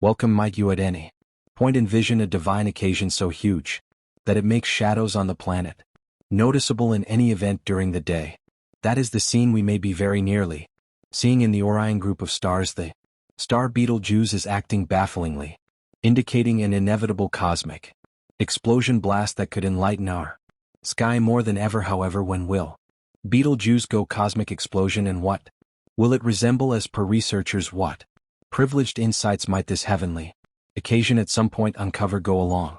Welcome might you at any point envision a divine occasion so huge that it makes shadows on the planet noticeable in any event during the day. That is the scene we may be very nearly seeing in the Orion group of stars. The star Betelgeuse is acting bafflingly, indicating an inevitable cosmic explosion blast that could enlighten our sky more than ever. However, when will Betelgeuse go cosmic explosion, and what will it resemble? As per researchers, what privileged insights might this heavenly occasion at some point uncover? Go along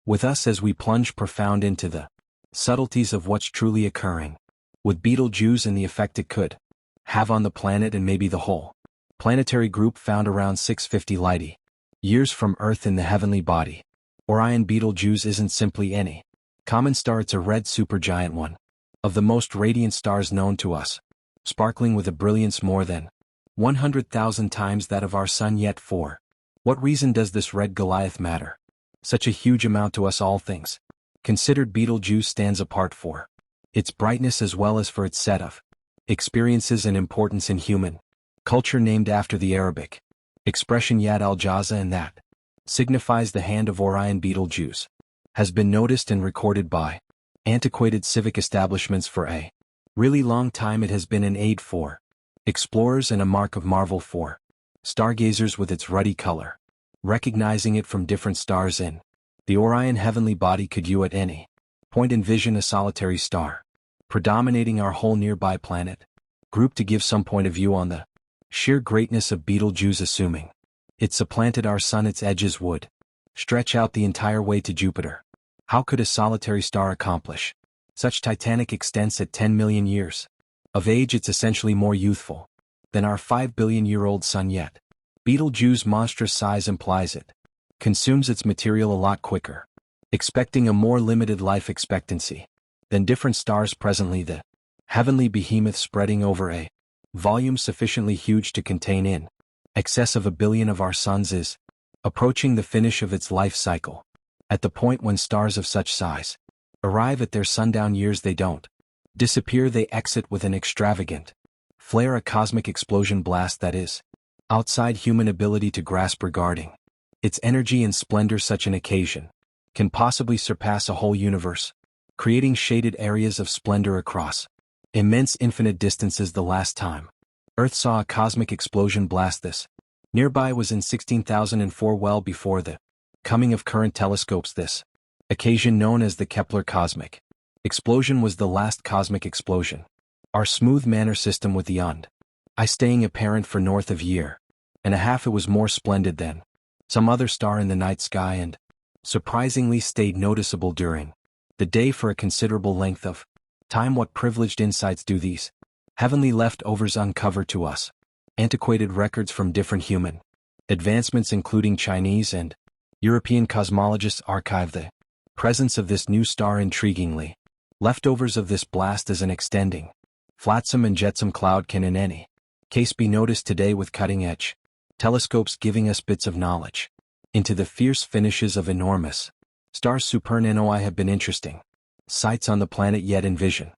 with us as we plunge profound into the subtleties of what's truly occurring with Betelgeuse and the effect it could have on the planet and maybe the whole planetary group found around 650 light years from Earth in the heavenly body. Orion. Betelgeuse isn't simply any common star, it's a red supergiant, one of the most radiant stars known to us, sparkling with a brilliance more than 100,000 times that of our Sun. Yet for what reason does this red Goliath matter such a huge amount to us? All things considered, Betelgeuse stands apart for its brightness as well as for its set of experiences and importance in human culture. Named after the Arabic expression Yad al-Jaza, and that signifies the hand of Orion, Betelgeuse has been noticed and recorded by antiquated civic establishments for a really long time. It has been an aid for explorers and a mark of marvel for stargazers with its ruddy color. Recognizing it from different stars in the Orion heavenly body, could you at any point envision a solitary star predominating our whole nearby planet group? To give some point of view on the sheer greatness of Betelgeuse, assuming it supplanted our Sun, its edges would stretch out the entire way to Jupiter. How could a solitary star accomplish such titanic extents at 10 million years of age? It's essentially more youthful than our 5 billion-year-old Sun, yet Betelgeuse's monstrous size implies it consumes its material a lot quicker, expecting a more limited life expectancy than different stars presently. The heavenly behemoth spreading over a volume sufficiently huge to contain in excess of 1 billion of our suns is approaching the finish of its life cycle. At the point when stars of such size arrive at their sundown years, they don't disappear, they exit with an extravagant flare, a cosmic explosion blast that is outside human ability to grasp. Regarding its energy and splendor, such an occasion can possibly surpass a whole universe, creating shaded areas of splendor across immense infinite distances. The last time Earth saw a cosmic explosion blast this nearby was in 16,004, well before the coming of current telescopes. This occasion, known as the Kepler cosmic explosion, was the last cosmic explosion our smooth manner system with the I staying apparent for north of year and a half. It was more splendid than some other star in the night sky, and surprisingly stayed noticeable during the day for a considerable length of time. What privileged insights do these heavenly leftovers uncover to us? Antiquated records from different human advancements, including Chinese and European cosmologists, archive the presence of this new star. Intriguingly, leftovers of this blast as an extending flotsam and jetsam cloud can in any case be noticed today with cutting-edge telescopes, giving us bits of knowledge into the fierce finishes of enormous stars. Supernovae have been interesting sights on the planet, yet envision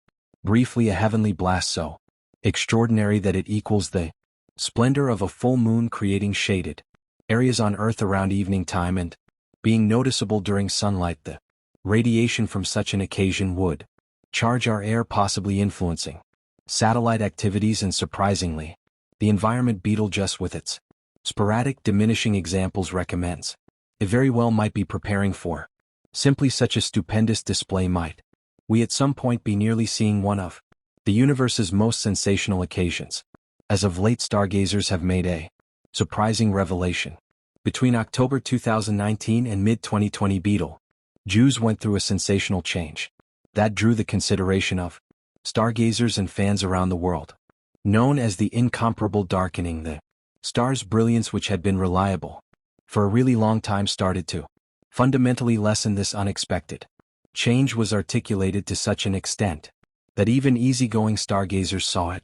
briefly a heavenly blast so extraordinary that it equals the splendor of a full moon, creating shaded areas on Earth around evening time and being noticeable during sunlight. The radiation from such an occasion would charge our air, possibly influencing satellite activities and, surprisingly, the environment. Betelgeuse, with its sporadic diminishing examples, recommends it very well might be preparing for simply such a stupendous display. Might we at some point be nearly seeing one of the universe's most sensational occasions? As of late, stargazers have made a surprising revelation. Between October 2019 and mid-2020, Betelgeuse went through a sensational change that drew the consideration of stargazers and fans around the world. Known as the incomparable darkening, the star's brilliance, which had been reliable for a really long time, started to fundamentally lessen. This unexpected change was articulated to such an extent that even easygoing stargazers saw it.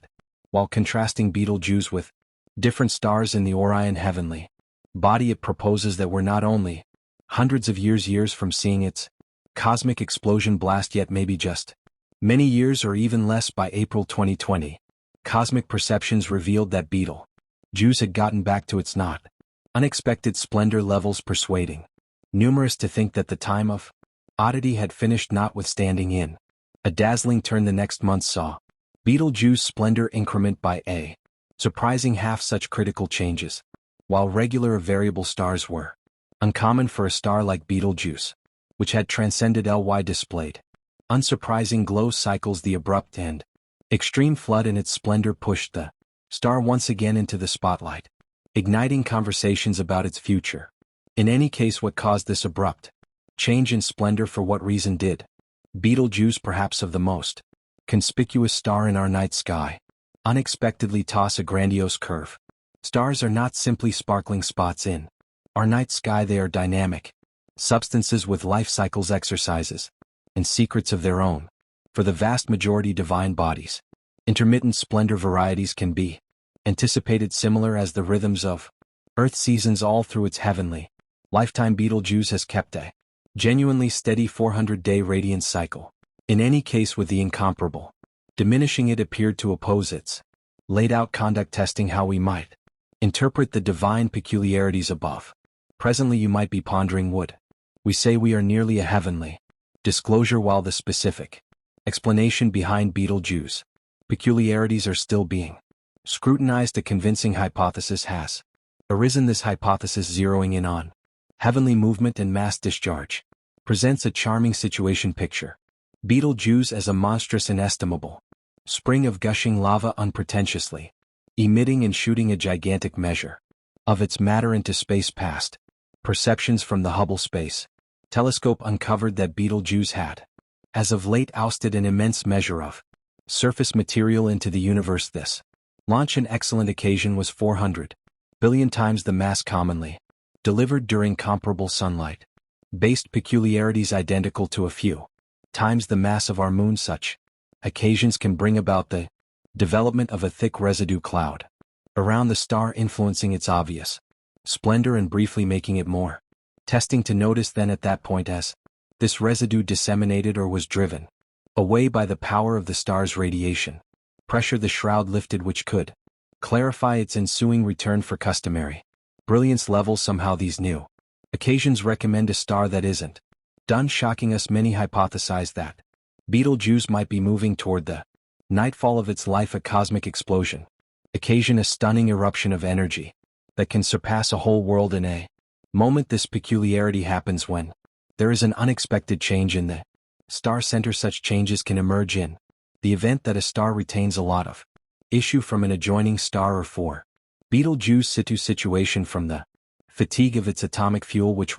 While contrasting Betelgeuse with different stars in the Orion heavenly body, it proposes that we're not only hundreds of years from seeing its cosmic explosion blast, yet maybe just many years or even less. By April 2020, cosmic perceptions revealed that Betelgeuse had gotten back to its not Unexpected splendor levels persuading. Numerous to think that the time of oddity had finished, notwithstanding in a dazzling turn the next month saw Betelgeuse splendor increment by a surprising half such critical changes, while regular or variable stars were uncommon for a star like Betelgeuse, which had transcended Ly displayed unsurprising glow cycles. The abrupt and extreme flood in its splendor pushed the star once again into the spotlight, igniting conversations about its future. In any case, what caused this abrupt change in splendor? For what reason did Betelgeuse, perhaps of the most conspicuous star in our night sky, unexpectedly toss a grandiose curve? Stars are not simply sparkling spots in our night sky, they are dynamic substances with life cycles, exercises, and secrets of their own. For the vast majority divine bodies, intermittent splendor varieties can be anticipated similar as the rhythms of Earth seasons all through its heavenly lifetime. Betelgeuse has kept a genuinely steady 400-day radiance cycle. In any case, with the incomparable diminishing, it appeared to oppose its laid-out conduct. Testing how we might interpret the divine peculiarities above. Presently you might be pondering, would we say we are nearly a heavenly disclosure, while the specific explanation behind Betelgeuse peculiarities are still being scrutinized? A convincing hypothesis has arisen. This hypothesis, zeroing in on heavenly movement and mass discharge, presents a charming situation picture. Betelgeuse as a monstrous, inestimable spring of gushing lava, unpretentiously emitting and shooting a gigantic measure of its matter into space. Past perceptions from the Hubble Space Telescope uncovered that Betelgeuse had, as of late, ousted an immense measure of surface material into the universe. This launch, an excellent occasion, was 400 billion times the mass commonly delivered during comparable sunlight-based peculiarities, identical to a few times the mass of our moon. Such occasions can bring about the development of a thick residue cloud around the star, influencing its obvious splendor and briefly making it more testing to notice. Then at that point, as this residue disseminated or was driven away by the power of the star's radiation pressure, the shroud lifted, which could clarify its ensuing return for customary brilliance levels. Somehow these new occasions recommend a star that isn't done shocking us. Many hypothesize that Betelgeuse might be moving toward the nightfall of its life, a cosmic explosion occasion, a stunning eruption of energy that can surpass a whole world in a moment. This peculiarity happens when there is an unexpected change in the star center. Such changes can emerge in the event that a star retains a lot of issue from an adjoining star, or for Betelgeuse situation from the fatigue of its atomic fuel, which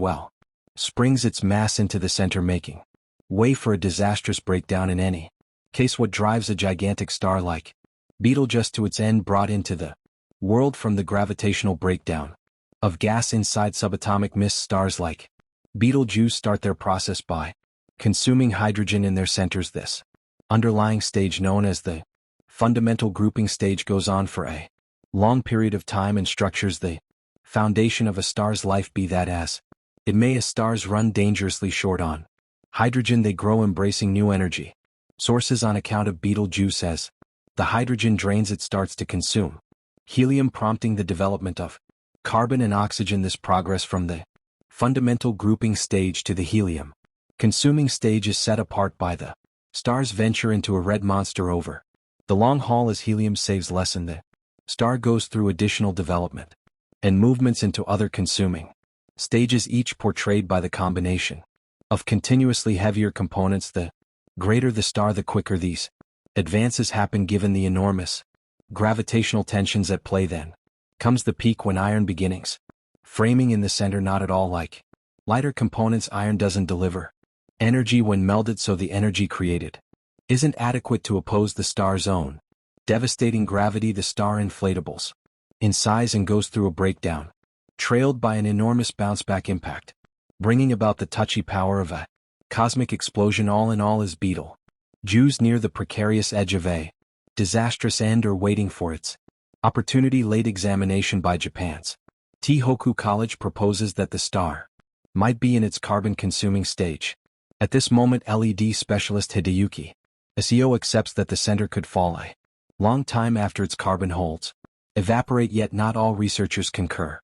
springs its mass into the center, making way for a disastrous breakdown. In any case, what drives a gigantic star like Betelgeuse to its end, brought into the world from the gravitational breakdown of gas inside subatomic mist. Stars like Betelgeuse start their process by consuming hydrogen in their centers. This underlying stage, known as the fundamental grouping stage, goes on for a long period of time and structures the foundation of a star's life. Be that as it may, as stars run dangerously short on hydrogen, they grow, embracing new energy sources on account of Betelgeuse. As the hydrogen drains, it starts to consume helium, prompting the development of carbon and oxygen. This progress from the fundamental grouping stage to the helium consuming stage is set apart by the star's venture into a red monster over the long haul. As helium saves less and the star goes through additional development and movements into other consuming stages, each portrayed by the combination of continuously heavier components. The greater the star, the quicker these advances happen, given the enormous gravitational tensions at play. Then comes the peak, when iron beginnings framing in the center, not at all like lighter components. Iron doesn't deliver energy when melded, so the energy created isn't adequate to oppose the star's own devastating gravity. The star inflatables in size and goes through a breakdown, trailed by an enormous bounce-back impact, bringing about the touchy power of a cosmic explosion. All in all, is Betelgeuse near the precarious edge of a disastrous end, or waiting for its opportunity? Late examination by Japan's Tohoku College proposes that the star might be in its carbon-consuming stage. At this moment, LED specialist Hideyuki Iseo accepts that the center could fall a long time after its carbon holds evaporate, yet not all researchers concur.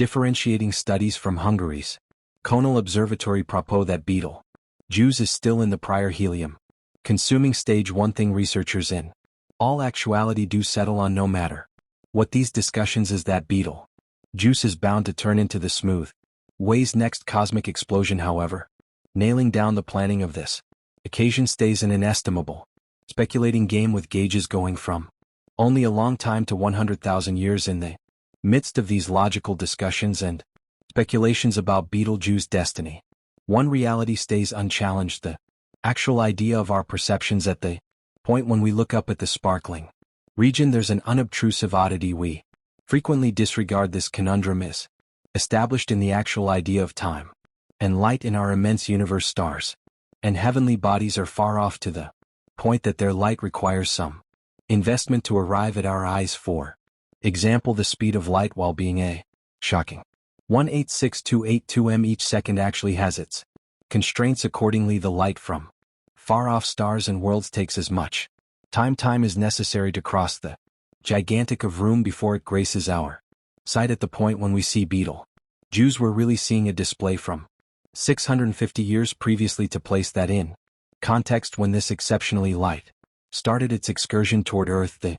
Differentiating studies from Hungary's Conal Observatory propose that Betelgeuse is still in the prior helium, consuming stage 1 thing researchers in all actuality do settle on no matter what these discussions is that Betelgeuse is bound to turn into the smooth way's next cosmic explosion. However, nailing down the planning of this occasion stays an inestimable speculating game, with gauges going from only a long time to 100,000 years. In the midst of these logical discussions and speculations about Betelgeuse's destiny, one reality stays unchallenged: the actual idea of our perceptions. At the point when we look up at the sparkling region, there's an unobtrusive oddity we frequently disregard. This conundrum is established in the actual idea of time and light in our immense universe. Stars and heavenly bodies are far off to the point that their light requires some investment to arrive at our eyes. For example, the speed of light, while being a shocking 186,282 m each second, actually has its constraints. Accordingly, the light from far-off stars and worlds takes as much time is necessary to cross the gigantic of room before it graces our sight. At the point when we see Betelgeuse, we're really seeing a display from 650 years previously. To place that in context, when this exceptionally light started its excursion toward Earth, the